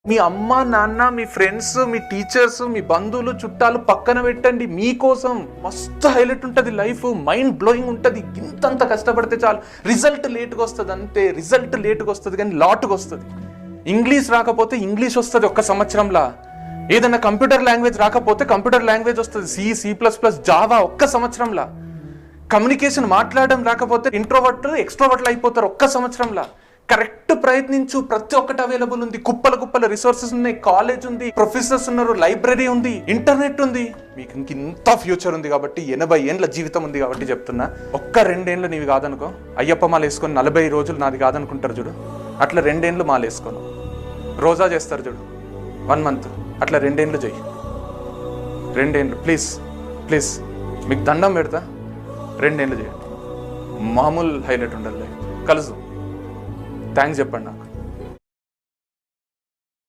మీ అమ్మ నాన్న, మీ ఫ్రెండ్స్, మీ టీచర్స్, మీ బంధువులు, చుట్టాలు పక్కన పెట్టండి. మీకోసం మస్తు హైలైట్ ఉంటుంది లైఫ్, మైండ్ బ్లోయింగ్ ఉంటుంది. ఇంతంత కష్టపడితే చాలు. రిజల్ట్ లేట్గా వస్తుంది అంతే. రిజల్ట్ లేట్గా వస్తుంది కానీ లాట్గా వస్తుంది. ఇంగ్లీష్ రాకపోతే ఇంగ్లీష్ వస్తుంది ఒక్క సంవత్సరంలో. ఏదైనా కంప్యూటర్ లాంగ్వేజ్ రాకపోతే కంప్యూటర్ లాంగ్వేజ్ వస్తుంది. C++, జావా ఒక్క సంవత్సరంలో. కమ్యూనికేషన్ మాట్లాడడం రాకపోతే ఇంట్రోవర్ట్ ఎక్స్ట్రోవర్ట్లు అయిపోతారు ఒక్క సంవత్సరంలో. కరెక్ట్ ప్రయత్నించు. ప్రతి ఒక్కటి అవైలబుల్ ఉంది. కుప్పల రిసోర్సెస్ ఉన్నాయి. కాలేజ్ ఉంది, ప్రొఫెసర్స్ ఉన్నారు, లైబ్రరీ ఉంది, ఇంటర్నెట్ ఉంది. మీకు ఇంత ఫ్యూచర్ ఉంది కాబట్టి, 80 ఏండ్ల జీవితం ఉంది కాబట్టి చెప్తున్నా. ఒక్క 2 ఏండ్లు నీవి కాదనుకో. అయ్యప్ప మాల వేసుకొని 40 రోజులు నాది కాదనుకుంటారు చూడు, అట్లా 2 ఏండ్లు మాల వేసుకోను. రోజా చేస్తారు చూడు 1 month, అట్లా 2 ఏండ్లు చెయ్యి. 2 ఏండ్లు ప్లీజ్ మీకు దండం పెడతా. 2 ఏండ్లు చేయండి. మామూలు హైలైట్ ఉండాలి. కలుసు. థ్యాంక్స్ చెప్పండి నాకు.